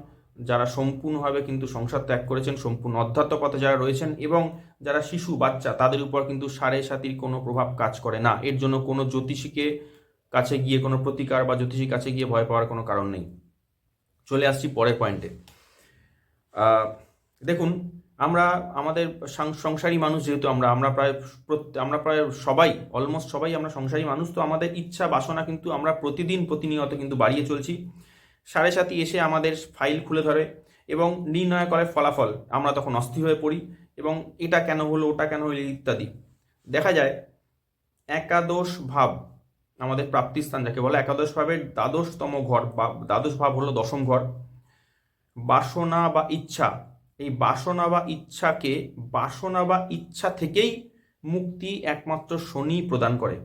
যারা সম্পূর্ণভাবে কিন্তু সংসার ত্যাগ করেছেন, সম্পূর্ণ অধ্যাত্ম পথে যারা রয়েছেন, এবং যারা শিশু বাচ্চা, তাদের উপর কিন্তু 7.5-র কোনো প্রভাব কাজ করে না। এর জন্য কোনো জ্যোতিষীকে কাছে গিয়ে কোনো প্রতিকার বা জ্যোতিষীর কাছে গিয়ে ভয় পাওয়ার কোনো কারণ নেই। চলে আসছি পরের পয়েন্টে। দেখুন, আমরা আমাদের সংসারী মানুষ, যেহেতু আমরা প্রায় সবাই, অলমোস্ট সবাই আমরা সংসারী মানুষ, তো আমাদের ইচ্ছা বাসনা কিন্তু আমরা প্রতিনিয়ত কিন্তু বাড়িয়ে চলছি। 7.5 এসে আমাদের ফাইল খুলে ধরে এবং নির্ণয় করে ফলাফল। আমরা তখন অস্থির হয়ে পড়ি এবং এটা কেন হলো, ওটা কেন হলো ইত্যাদি। দেখা যায় একাদশ ভাব, আমাদের প্রাপ্তিস্থান যাকে বলে, একাদশ ভাবের দ্বাদশতম ঘর বা দ্বাদশ ভাব হলো 10ম ঘর। বাসনা বা ইচ্ছা, এই বাসনা বা ইচ্ছা থেকেই মুক্তি একমাত্র শনি প্রদান করে।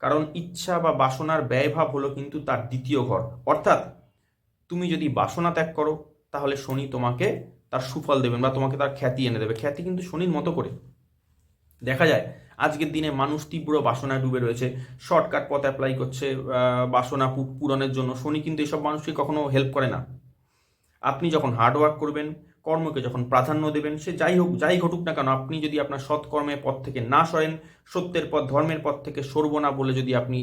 কারণ ইচ্ছা বা বাসনার ব্যয়ভাব হলো কিন্তু তার দ্বিতীয় ঘর। অর্থাৎ তুমি যদি বাসনা ত্যাগ করো, তাহলে শনি তোমাকে তার সুফল দেবেন বা তোমাকে তার খ্যাতি এনে দেবে। খ্যাতি কিন্তু শনির মতো করে। দেখা যায় আজকের দিনে মানুষ তীব্র বাসনায় ডুবে রয়েছে, শর্টকাট পথ অ্যাপ্লাই করছে বাসনা পূরণের জন্য। শনি কিন্তু এসব মানুষকে কখনো হেল্প করে না। আপনি যখন হার্ডওয়ার্ক করবেন, কর্মকে যখন প্রাধান্য দেবেন, সে যাই ঘটুক না কেন, আপনি যদি আপনার সৎকর্মের পথ থেকে না সরেন, সত্যের পথ ধর্মের পথ থেকে সরবো না বলে যদি আপনি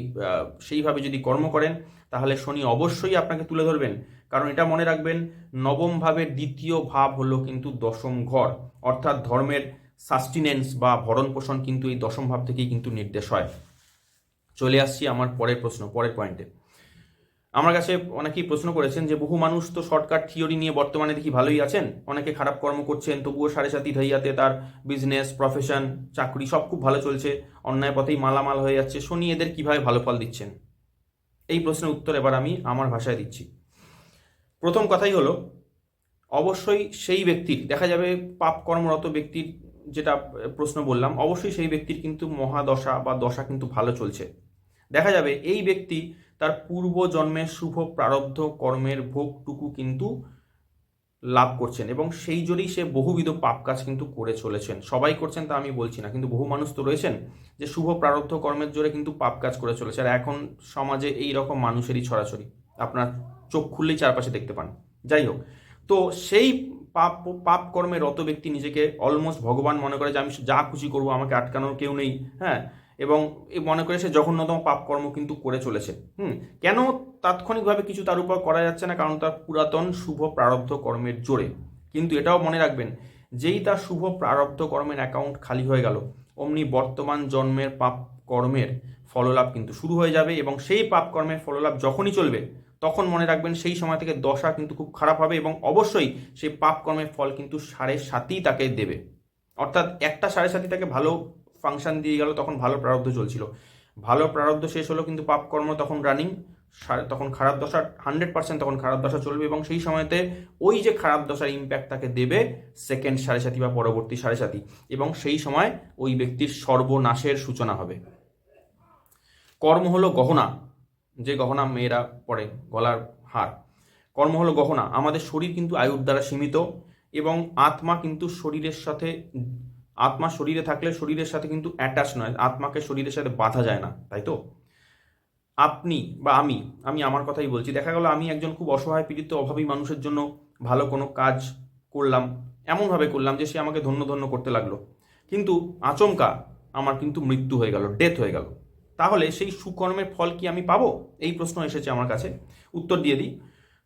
সেইভাবে যদি কর্ম করেন, তাহলে শনি অবশ্যই আপনাকে তুলে ধরবেন। কারণ এটা মনে রাখবেন, নবম ভাবের দ্বিতীয় ভাব হলো কিন্তু 10ম ঘর। অর্থাৎ ধর্মের সাস্টিনেন্স বা ভরণ পোষণ কিন্তু এই 10ম ভাব থেকেই কিন্তু নির্দেশ হয়। চলে আসছি আমার পরের পয়েন্টে। আমার কাছে অনেকেই প্রশ্ন করেছেন যে বহু মানুষ তো শর্টকাট থিওরি নিয়ে বর্তমানে দেখি ভালোই আছেন, অনেকে খারাপ কর্ম করছেন, তবুও 7.5 ঢাইয়াতে তার বিজনেস, প্রফেশন, চাকরি সব খুব ভালো চলছে, অন্যায় পথেই মালামাল হয়ে যাচ্ছে। শনি এদের কিভাবে ভালো ফল দিচ্ছেন? এই প্রশ্নের উত্তর এবার আমি আমার ভাষায় দিচ্ছি। প্রথম কথাই হলো, অবশ্যই সেই ব্যক্তির, দেখা যাবে পাপ কর্মরত ব্যক্তির, যেটা প্রশ্ন বললাম, অবশ্যই সেই ব্যক্তির কিন্তু মহাদশা বা দশা কিন্তু ভালো চলছে। দেখা যাবে এই ব্যক্তি তার পূর্ব জন্মের শুভ প্রারব্ধ কর্মের ভোগটুকু কিন্তু লাভ করছেন এবং সেই জন্যই সে বহুবিধ পাপ কাজ কিন্তু করে চলেছেন। সবাই করছেন তা আমি বলছি না, কিন্তু বহু মানুষ তো রয়েছেন যে শুভ প্রারব্ধ কর্মের জোরে কিন্তু পাপ কাজ করে চলেছে। আর এখন সমাজে এই রকম মানুষেরই ছড়াছড়ি, আপনার চোখ খুললেই চারপাশে দেখতে পান। যাই হোক, তো সেই পাপ কর্মে রত ব্যক্তি নিজেকে অলমোস্ট ভগবান মনে করে যে আমি যা খুশি করবো, আমাকে আটকানোর কেউ নেই। হ্যাঁ, এবং মনে করে সে জঘন্যতম পাপকর্ম কিন্তু করে চলেছে। কেন তাৎক্ষণিকভাবে কিছু তার উপর করা যাচ্ছে না? কারণ তার পুরাতন শুভ প্রারব্ধ কর্মের জোরে। কিন্তু এটাও মনে রাখবেন, যেই তার শুভ প্রারব্ধ কর্মের অ্যাকাউন্ট খালি হয়ে গেল, অমনি বর্তমান জন্মের পাপ কর্মের ফললাভ কিন্তু শুরু হয়ে যাবে এবং সেই পাপ কর্মের ফললাভ যখনই চলবে, তখন মনে রাখবেন সেই সময় থেকে দশা কিন্তু খুব খারাপ হবে এবং অবশ্যই সেই পাপ কর্মের ফল কিন্তু 7.5 তাকে দেবে। অর্থাৎ একটা 7.5 তাকে ভালো ফাংশন দিয়ে গেল, তখন ভালো প্রারব্ধ চলছিল। ভালো প্রারব্ধ শেষ হলো কিন্তু পাপ কর্ম তখন রানিং, তখন খারাপ দশা 100% তখন খারাপ দশা চলবে, এবং সেই সময়তে ওই যে খারাপ দশার ইম্প্যাক্ট তাকে দেবে সেকেন্ড সাড়ে সাথী বা পরবর্তী সাড়ে সাথী, এবং সেই সময় ওই ব্যক্তির সর্বনাশের সূচনা হবে। কর্ম হলো গহনা, যে গহনা মেয়েরা পরে, গলার হার। কর্ম হলো গহনা। আমাদের শরীর কিন্তু আয়ুর দ্বারা সীমিত, এবং আত্মা কিন্তু শরীরের সাথে, আত্মা শরীরে থাকলে শরীরের সাথে কিন্তু অ্যাটাচ নয়, আত্মাকে শরীরের সাথে বাঁধা যায় না, তাই তো? আপনি বা আমি আমার কথাই বলছি, দেখা গেল আমি একজন খুব অসহায় পীড়িত অভাবী মানুষের জন্য ভালো কোনো কাজ করলাম, এমনভাবে করলাম যে সে আমাকে ধন্য ধন্য করতে লাগলো, কিন্তু আচমকা আমার কিন্তু মৃত্যু হয়ে গেল, ডেথ হয়ে গেল, তাহলে সেই সুকর্মের ফল কি আমি পাবো? এই প্রশ্ন এসেছে আমার কাছে। উত্তর দিয়ে দিই,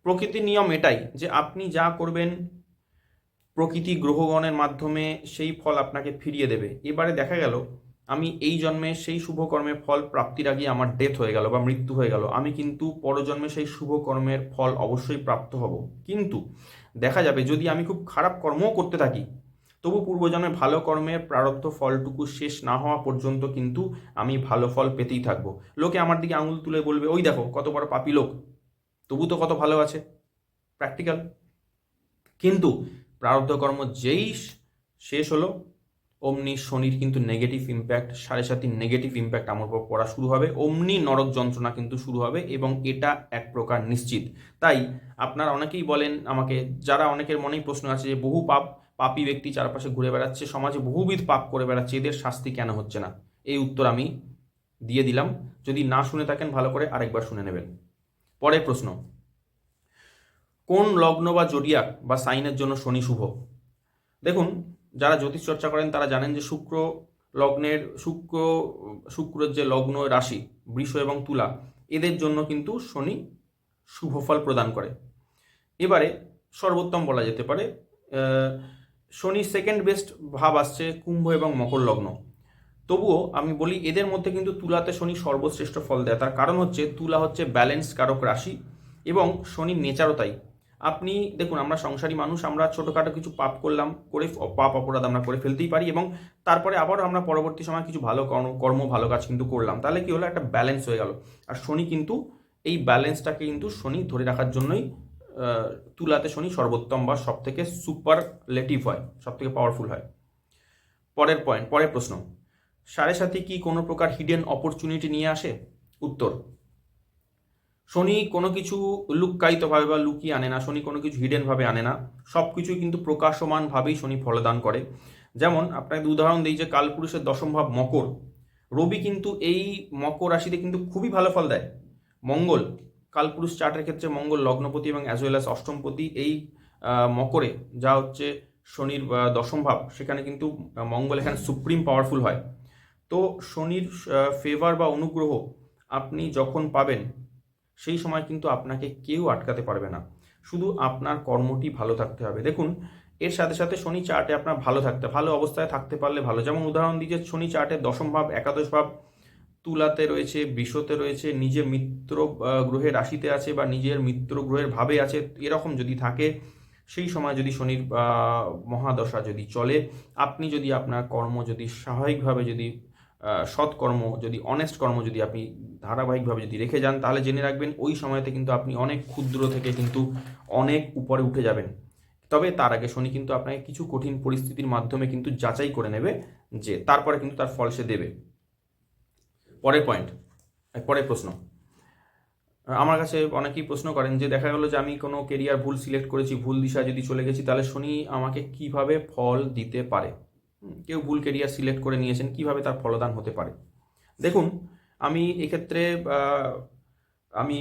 প্রকৃতির নিয়ম এটাই যে আপনি যা করবেন প্রকৃতি গ্রহগণের মাধ্যমে সেই ফল আপনাকে ফিরিয়ে দেবে। এবারে দেখা গেল আমি এই জন্মে সেই শুভকর্মের ফল প্রাপ্তির আগে আমার ডেথ হয়ে গেল বা মৃত্যু হয়ে গেল, আমি কিন্তু পরজন্মে সেই শুভকর্মের ফল অবশ্যই প্রাপ্ত হব। কিন্তু দেখা যাবে যদি আমি খুব খারাপ কর্মও করতে থাকি, তবু পূর্বজন্মের ভালো কর্মের প্রারব্ধ ফলটুকু শেষ না হওয়া পর্যন্ত কিন্তু আমি ভালো ফল পেতেই থাকবো। লোকে আমার দিকে আঙুল তুলে বলবে, ওই দেখো কত বড় পাপী লোক, তবু তো কত ভালো আছে, প্র্যাকটিক্যাল। কিন্তু প্রারব্ধ কর্ম যেই শেষ হলো, অমনি শনির কিন্তু নেগেটিভ ইম্প্যাক্ট, সাড়ে সাতির নেগেটিভ ইম্প্যাক্ট আমার উপর পড়া শুরু হবে, অমনি নরক যন্ত্রণা কিন্তু শুরু হবে, এবং এটা এক প্রকার নিশ্চিত। তাই আপনারা অনেকেই বলেন আমাকে, যারা অনেকের মনেই প্রশ্ন আছে যে বহু পাপী ব্যক্তি চারপাশে ঘুরে বেড়াচ্ছে, সমাজে বহুবিধ পাপ করে বেড়াচ্ছে, এদের শাস্তি কেন হচ্ছে না? এই উত্তর আমি দিয়ে দিলাম। যদি না শুনে থাকেন ভালো করে আরেকবার শুনে নেবেন। পরের প্রশ্ন, কোন লগ্ন বা জোডিয়াক বা সাইনের জন্য শনি শুভ? দেখুন, যারা জ্যোতিষ চর্চা করেন তারা জানেন যে শুক্রের যে লগ্ন রাশি বৃষ এবং তুলা, এদের জন্য কিন্তু শনি শুভ ফল প্রদান করে। এবারে সর্বোত্তম বলা যেতে পারে শনি সেকেন্ড বেস্ট ভাব আসছে কুম্ভ এবং মকর লগ্ন। তবুও আমি বলি এদের মধ্যে কিন্তু তুলাতে শনি সর্বশ্রেষ্ঠ ফল দেয়। তার কারণ হচ্ছে তুলা হচ্ছে ব্যালেন্স কারক রাশি, এবং শনির নেচারও তাই। আপনি দেখুন, আমরা সংসারী মানুষ, আমরা ছোটোখাটো কিছু পাপ করলাম, করে পাপ অপরাধ আমরা করে ফেলতেই পারি, এবং তারপরে আবারও আমরা পরবর্তী সময় কিছু ভালো কর্ম ভালো কাজ কিন্তু করলাম, তাহলে কি হলো, একটা ব্যালেন্স হয়ে গেল। আর শনি কিন্তু এই ব্যালেন্সটাকে কিন্তু শনি ধরে রাখার জন্যই তুলাতে শনি সর্বোত্তম বা সব থেকে সুপারলেটিভ হয়, সব থেকে পাওয়ারফুল হয়। পরের প্রশ্ন, সাড়ে সাথে কি কোনো প্রকার হিডেন অপরচুনিটি নিয়ে আসে? উত্তর, শনি কোনো কিছু লুক্কায়িতভাবে বা লুকিয়ে আনে না, শনি কোনো কিছু হিডেনভাবে আনে না, সব কিছুই কিন্তু প্রকাশমানভাবেই শনি ফলদান করে। যেমন আপনাকে উদাহরণ দিই যে কালপুরুষের দশম ভাব মকর, রবি কিন্তু এই মকর রাশিতে কিন্তু খুবই ভালো ফল দেয়। মঙ্গল, কালপুরুষ চার্টের ক্ষেত্রে মঙ্গল লগ্নপতি এবং অ্যাজ ওয়েল অ্যাজ অষ্টমপতি এই মকরে, যা হচ্ছে শনির দশম ভাব, সেখানে কিন্তু মঙ্গল এখানে সুপ্রিম পাওয়ারফুল হয়। তো শনির ফেভার বা অনুগ্রহ আপনি যখন পাবেন, সেই সময় কিন্তু আপনাকে কেউ আটকাতে পারবে না, শুধু আপনার কর্মটি ভালো থাকতে হবে। দেখুন, এর সাথে সাথে শনি চার্টে আপনার ভালো অবস্থায় থাকতে পারলে ভালো। যেমন উদাহরণ দিই যে শনি চার্টের দশম ভাব, একাদশ ভাব তুলাতে রয়েছে, বৃষতে রয়েছে, নিজে মিত্র গ্রহের রাশিতে আছে বা নিজের মিত্র গ্রহের ভাবে আছে, এরকম যদি থাকে, সেই সময় যদি শনির মহাদশা যদি চলে, আপনি যদি আপনার কর্ম যদি স্বাভাবিকভাবে যদি সৎকর্ম যদি অনেস্ট কর্ম যদি আপনি ধারাবাহিকভাবে যদি রেখে যান, তাহলে জেনে রাখবেন ওই সময়তে কিন্তু আপনি অনেক ক্ষুদ্র থেকে কিন্তু অনেক উপরে উঠে যাবেন। তবে তার আগে শনি কিন্তু আপনাকে কিছু কঠিন পরিস্থিতির মাধ্যমে কিন্তু যাচাই করে নেবে, যে তারপরে কিন্তু তার ফল সে দেবে। পরের প্রশ্ন, আমার কাছে অনেকেই প্রশ্ন করেন যে দেখা গেল যে আমি কোনো কেরিয়ার ভুল সিলেক্ট করেছি, ভুল দিশায় যদি চলে গেছি, তাহলে শনি আমাকে কিভাবে ফল দিতে পারে? কেউ ভুল কেরিয়ার সিলেক্ট করে নিয়েছেন, কিভাবে তার ফলদান হতে পারে? দেখুন, আমি এক্ষেত্রে আমি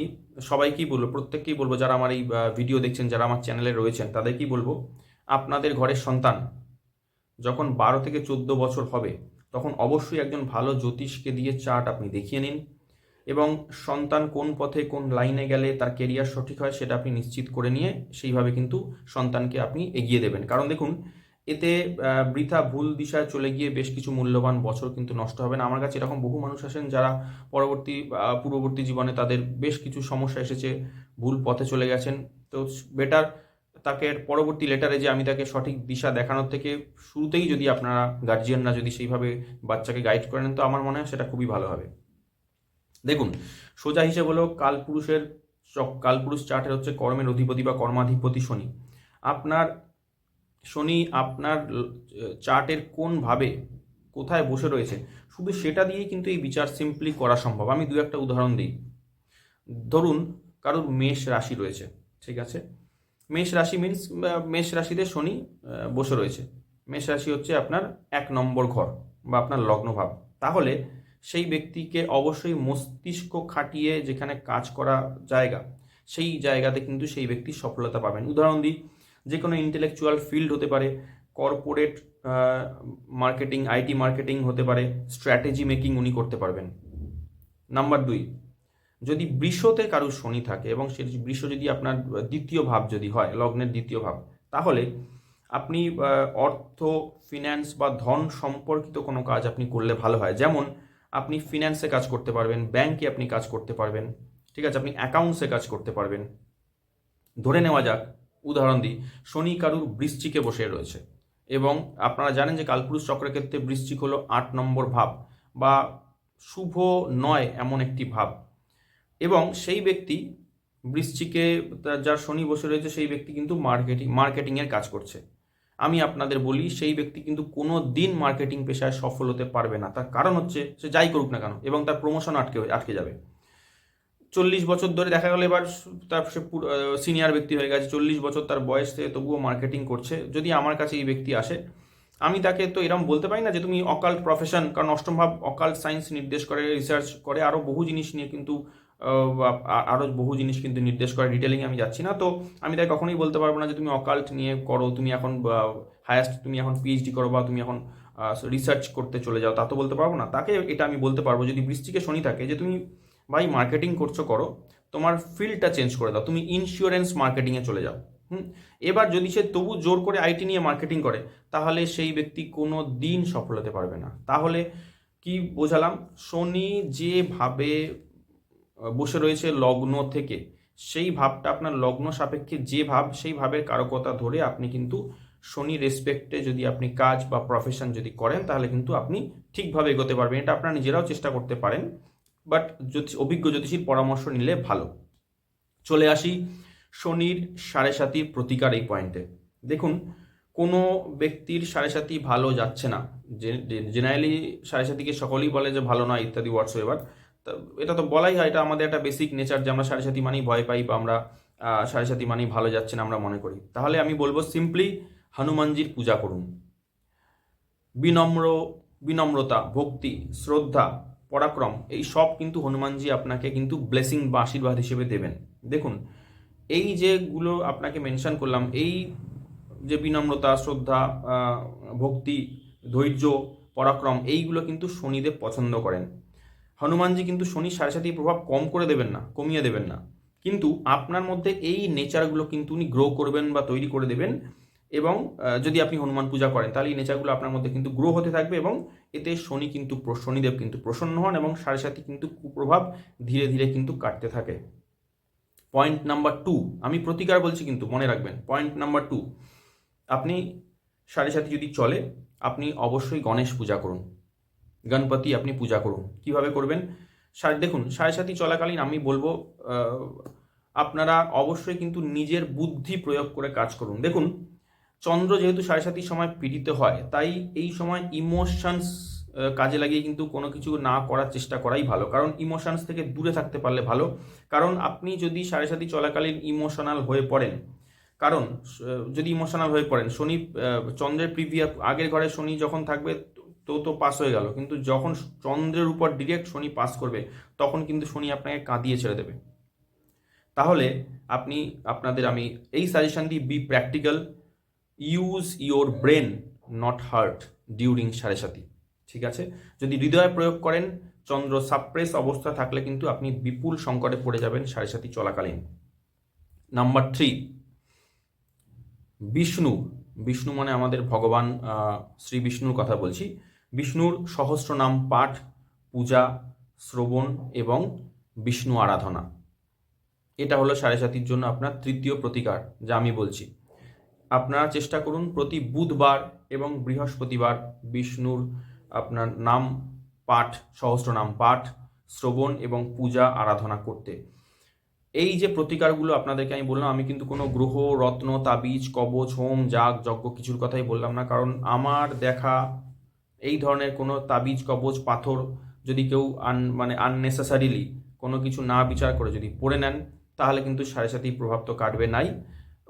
সবাইকেই বলবো, প্রত্যেককেই বলবো, যারা আমার এই ভিডিও দেখছেন, যারা আমার চ্যানেলে রয়েছেন, তাদেরকেই বলবো, আপনাদের ঘরের সন্তান যখন 12 থেকে 14 বছর হবে, তখন অবশ্যই একজন ভালো জ্যোতিষকে দিয়ে চার্ট আপনি দেখিয়ে নিন, এবং সন্তান কোন পথে কোন লাইনে গেলে তার কেরিয়ার সঠিক হয় সেটা আপনি নিশ্চিত করে নিয়ে সেইভাবে কিন্তু সন্তানকে আপনি এগিয়ে দেবেন। কারণ দেখুন, এতে বৃথা ভুল দিশায় চলে গিয়ে বেশ কিছু মূল্যবান বছর কিন্তু নষ্ট হবে না। আমার কাছে এরকম বহু মানুষ আসেন যারা পূর্ববর্তী জীবনে তাদের বেশ কিছু সমস্যা এসেছে, ভুল পথে চলে গেছেন। তো বেটার তাকে পরবর্তী লেটারে যে আমি তাকে সঠিক দিশা দেখানোর থেকে শুরুতেই যদি আপনারা গার্জিয়ানরা যদি সেইভাবে বাচ্চাকে গাইড করেন, তো আমার মনে হয় সেটা খুবই ভালো হবে। দেখুন, সোজা হিসেব হলো কালপুরুষ চার্টের হচ্ছে কর্মের অধিপতি বা কর্মাধিপতি শনি। আপনার শনি আপনার চার্টের কোন ভাবে কোথায় বসে রয়েছে শুধু সেটা দিয়েই কিন্তু এই বিচার সিম্পলি করা সম্ভব। আমি দু একটা উদাহরণ দিই। ধরুন কারোর মেষ রাশি রয়েছে, ঠিক আছে? মেষ রাশি মিন্স মেষ রাশিতে শনি বসে রয়েছে। মেষ রাশি হচ্ছে আপনার 1 নম্বর ঘর বা আপনার লগ্নভাব। তাহলে সেই ব্যক্তিকে অবশ্যই মস্তিষ্ক খাটিয়ে যেখানে কাজ করা জায়গা, সেই জায়গাতে কিন্তু সেই ব্যক্তি সফলতা পাবেন। উদাহরণ দিই, যে কোনো ইন্টেলেকচুয়াল ফিল্ড হতে পারে, কর্পোরেট মার্কেটিং, আইটি মার্কেটিং হতে পারে, স্ট্র্যাটেজি মেকিং উনি করতে পারবেন। নাম্বার 2, যদি বৃষতে কারুর শনি থাকে এবং সে বৃষ যদি আপনার দ্বিতীয় ভাব যদি হয়, লগ্নের দ্বিতীয় ভাব, তাহলে আপনি অর্থ, ফিন্যান্স বা ধন সম্পর্কিত কোনো কাজ আপনি করলে ভালো হয়। যেমন আপনি ফিন্যান্সে কাজ করতে পারবেন, ব্যাংকে আপনি কাজ করতে পারবেন, ঠিক আছে? আপনি অ্যাকাউন্টসে কাজ করতে পারবেন। ধরে নেওয়া যাক, উদাহরণ দিই, শনি কারুর বৃশ্চিকে বসে রয়েছে এবং আপনারা জানেন যে কালপুরুষ চক্রের ক্ষেত্রে বৃশ্চিক হলো 8 নম্বর ভাব বা শুভ নয় এমন একটি ভাব, এবং সেই ব্যক্তি বৃশ্চিকে যার শনি বসে রয়েছে সেই ব্যক্তি কিন্তু মার্কেটিংয়ের কাজ করছে। আমি আপনাদের বলি সেই ব্যক্তি কিন্তু কোনো দিন মার্কেটিং পেশায় সফল হতে পারবে না। তার কারণ হচ্ছে সে যাই করুক না কেন, এবং তার প্রমোশন আটকে যাবে। 40 বছর ধরে দেখা গেল এবার তার সে সিনিয়র ব্যক্তি হয়ে গেছে, 40 বছর তার বয়স থেকে তবুও মার্কেটিং করছে। যদি আমার কাছে এই ব্যক্তি আসে, আমি তাকে তো এরকম বলতে পারি না যে তুমি অকাল্ট প্রফেশন, কারণ অষ্টম ভাব অকাল্ট সায়েন্স নির্দেশ করে, রিসার্চ করে, আরও বহু জিনিস নিয়ে কিন্তু আরও বহু জিনিস কিন্তু নির্দেশ করে। ডিটেলিং আমি যাচ্ছি না। তো আমি তাই কখনোই বলতে পারবো না যে তুমি অকাল্ট নিয়ে করো, তুমি এখন হায়াস্ট তুমি এখন পিএইচডি করো বা তুমি এখন রিসার্চ করতে চলে যাও, তা তো বলতে পারবো না। তাকে এটা আমি বলতে পারবো যদি বৃশ্চিকে শনি থাকে যে তুমি ভাই মার্কেটিং করো, তোমার ফিল্ডটা চেঞ্জ করে দাও, তুমি ইন্স্যুরেন্স মার্কেটিংয়ে চলে যাও। এবার যদি সে তবু জোর করে আইটি নিয়ে মার্কেটিং করে, তাহলে সেই ব্যক্তি কোনো দিন সফল হতে পারবে না। তাহলে কি বোঝালাম? শনি যেভাবে বসে রয়েছে লগ্ন থেকে, সেই ভাবটা আপনার লগ্ন সাপেক্ষে যে ভাব, সেই ভাবের কারকতা ধরে আপনি কিন্তু শনি রেসপেক্টে যদি আপনি কাজ বা প্রফেশন যদি করেন, তাহলে কিন্তু আপনি ঠিকভাবে এগোতে পারবেন। এটা আপনারা নিজেরাও চেষ্টা করতে পারেন, বাট অভিজ্ঞ জ্যোতিষীর পরামর্শ নিলে ভালো। চলে আসি শনির 7.5 প্রতিকার এই পয়েন্টে। দেখুন, কোনো ব্যক্তির 7.5 ভালো যাচ্ছে না, জেনারেলি 7.5কে সকলেই বলে যে ভালো নয় ইত্যাদি হোয়াটসএভার। এটা তো বলাই হয়, এটা আমাদের একটা বেসিক নেচার যে আমরা 7.5 মানেই ভয় পাই বা আমরা 7.5 মানেই ভালো যাচ্ছে না আমরা মনে করি। তাহলে আমি বলবো সিম্পলি হনুমানজির পূজা করুন। বিনম্রতা, ভক্তি, শ্রদ্ধা, পরাক্রম, এই সব কিন্তু হনুমানজি আপনাকে কিন্তু ব্লেসিং বা আশীর্বাদ হিসেবে দেবেন। দেখুন, এই যেগুলো আপনাকে মেনশন করলাম, এই যে বিনম্রতা, শ্রদ্ধা, ভক্তি, ধৈর্য, পরাক্রম, এইগুলো কিন্তু শনিদেব পছন্দ করেন। হনুমানজি কিন্তু শনির 7.5 প্রভাব কম করে দেবেন না, কমিয়ে দেবেন না, কিন্তু আপনার মধ্যে এই নেচারগুলো কিন্তু উনি গ্রো করবেন বা তৈরি করে দেবেন। এবং যদি আপনি হনুমান পূজা করেন, তাহলে এই নেচারগুলো আপনার মধ্যে কিন্তু গ্রো হতে থাকবে এবং এতে শনিদেব কিন্তু প্রসন্ন হন এবং 7.5 কিন্তু কুপ্রভাব ধীরে ধীরে কিন্তু কাটতে থাকে। পয়েন্ট নাম্বার 2, আমি প্রতিকার বলছি কিন্তু মনে রাখবেন। পয়েন্ট নাম্বার 2, আপনি 7.5 যদি চলে, আপনি অবশ্যই গণেশ পূজা করুন, গণপতি আপনি পূজা করুন। কিভাবে করবেন? দেখুন, 7.5 চলাকালীন আমি বলবো আপনারা অবশ্যই কিন্তু নিজের বুদ্ধি প্রয়োগ করে কাজ করুন। দেখুন, চন্দ্র যেহেতু 7.5 সময় পীড়িত হয়, তাই এই সময় ইমোশনস কাজে লাগিয়ে কিন্তু কোনো কিছু না করার চেষ্টা করাই ভালো, কারণ ইমোশনস থেকে দূরে থাকতে পারলে ভালো। কারণ আপনি যদি 7.5 চলাকালীন ইমোশনাল হয়ে পড়েন, কারণ যদি ইমোশনাল হয়ে পড়েন, শনি চন্দ্রের আগের ঘরে শনি যখন থাকবে তো পাস হয়ে গেল, কিন্তু যখন চন্দ্রের উপর ডিরেক্ট শনি পাস করবে, তখন কিন্তু শনি আপনাকে কাঁদিয়ে ছেড়ে দেবে। তাহলে আমি এই সাজেশন দিই, B practical, use your brain not heart during 7.5। ঠিক আছে? যদি হৃদয় প্রয়োগ করেন, চন্দ্র সাপ্রেস অবস্থা থাকলে কিন্তু আপনি বিপুল সংকটে পড়ে যাবেন 7.5 চলাকালীন। নাম্বার 3, বিষ্ণু মানে আমাদের ভগবান শ্রী বিষ্ণুর কথা বলছি। বিষ্ণুর সহস্র নাম পাঠ, পূজা, শ্রবণ এবং বিষ্ণু আরাধনা, এটা হলো 7.5 জন্য আপনার তৃতীয় প্রতিকার যা আমি বলছি। আপনারা চেষ্টা করুন প্রতি বুধবার এবং বৃহস্পতিবার বিষ্ণুর আপনার নাম পাঠ, সহস্র নাম পাঠ, শ্রবণ এবং পূজা আরাধনা করতে। এই যে প্রতিকারগুলো আপনাদেরকে আমি বললাম, আমি কিন্তু কোনো গ্রহ, রত্ন, তাবিজ, কবচ, হোম, যাগ, যজ্ঞ কিছুর কথাই বললাম না, কারণ আমার দেখা এই ধরনের কোনো তাবিজ, কবচ, পাথর যদি কেউ মানে আননেসেসারিলি কোনো কিছু না বিচার করে যদি পড়ে নেন, তাহলে কিন্তু সাড়ে সাথী প্রভাব তো কাটবে নাই,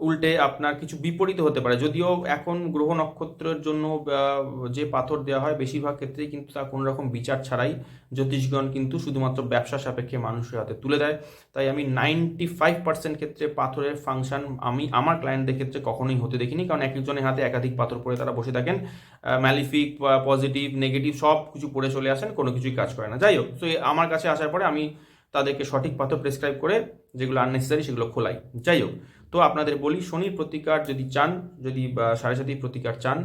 উল্টে আপনার কিছু বিপরীত হতে পারে। যদিও এখন গ্রহ নক্ষত্রের জন্য যে পাথর দেওয়া হয় বেশিরভাগ ক্ষেত্রেই কিন্তু তা কোনো রকম বিচার ছাড়াই জ্যোতিষগণ কিন্তু শুধুমাত্র ব্যবসা সাপেক্ষে মানুষের হাতে তুলে দেয়। তাই আমি 95% ক্ষেত্রে পাথরের ফাংশন আমি আমার ক্লায়েন্টদের ক্ষেত্রে কখনোই হতে দেখিনি, কারণ এক একজনের হাতে একাধিক পাথর পরে তারা বসে থাকেন, ম্যালিফিক, পজিটিভ, নেগেটিভ সব কিছু পড়ে চলে আসেন, কোনো কিছুই কাজ করে না। যাই হোক, তো আমার কাছে আসার পরে আমি তাদেরকে সঠিক পাথর প্রেসক্রাইব করে যেগুলো আননেসেসারি সেগুলো খোলাই। যাই হোক, তো আপনাদের বলি, শনির প্রতিকার যদি চান, যদি সাড়ে সাথী প্রতিকার চান,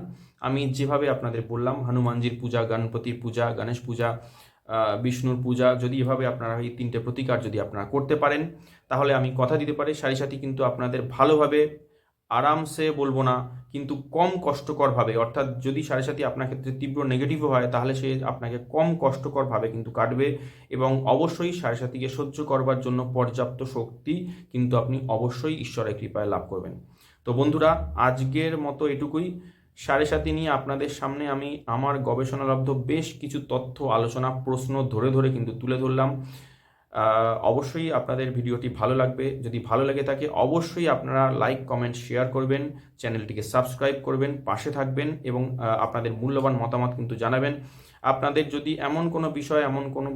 আমি যেভাবে আপনাদের বললাম, হনুমানজির পূজা, গণপতির পূজা, গণেশ পূজা, বিষ্ণুর পূজা, যদি এভাবে আপনারা এই 3টে প্রতিকার যদি আপনারা করতে পারেন, তাহলে আমি কথা দিতে পারি সাড়ে সাথী কিন্তু আপনাদের ভালোভাবে, আরামসে বলবো না, কিন্তু কম কষ্টকরভাবে, অর্থাৎ যদি সাড়ে সাথী আপনার ক্ষেত্রে তীব্র নেগেটিভও হয় তাহলে সে আপনাকে কম কষ্টকরভাবে কিন্তু কাটবে, এবং অবশ্যই সাড়ে সাথীকে সহ্য করবার জন্য পর্যাপ্ত শক্তি কিন্তু আপনি অবশ্যই ঈশ্বরের কৃপায় লাভ করবেন। তো বন্ধুরা, আজকের মতো এটুকুই। সাড়ে সাথী নিয়ে আপনাদের সামনে আমি আমার গবেষণালব্ধ বেশ কিছু তথ্য, আলোচনা, প্রশ্ন ধরে ধরে কিন্তু তুলে ধরলাম। অবশ্যই আপনাদের ভিডিওটি ভালো লাগবে। যদি ভালো লেগে থাকে অবশ্যই আপনারা লাইক, কমেন্ট, শেয়ার করবেন, চ্যানেলটিকে সাবস্ক্রাইব করবেন, পাশে থাকবেন এবং আপনাদের মূল্যবান মতামত কিন্তু জানাবেন। আপনাদের যদি এমন কোনো বিষয়, এমন কোনো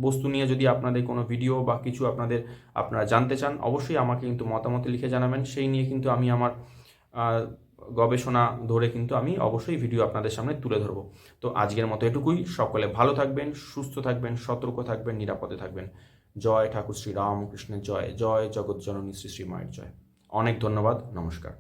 বস্তু নিয়ে যদি আপনাদের কোনো ভিডিও বা কিছু আপনারা জানতে চান, অবশ্যই আমাকে কিন্তু মতামত লিখে জানাবেন। সেই নিয়ে কিন্তু আমি আমার গবেষণা ধরে কিন্তু আমি অবশ্যই ভিডিও আপনাদের সামনে তুলে ধরবো। তো আজকের মতো এটুকুই। সকলে ভালো থাকবেন, সুস্থ থাকবেন, সতর্ক থাকবেন, নিরাপদে থাকবেন। জয় ঠাকুর শ্রী রামকৃষ্ণের জয়, জয় জগৎ জননী শ্রী শ্রী মায়ের জয়। অনেক ধন্যবাদ, নমস্কার।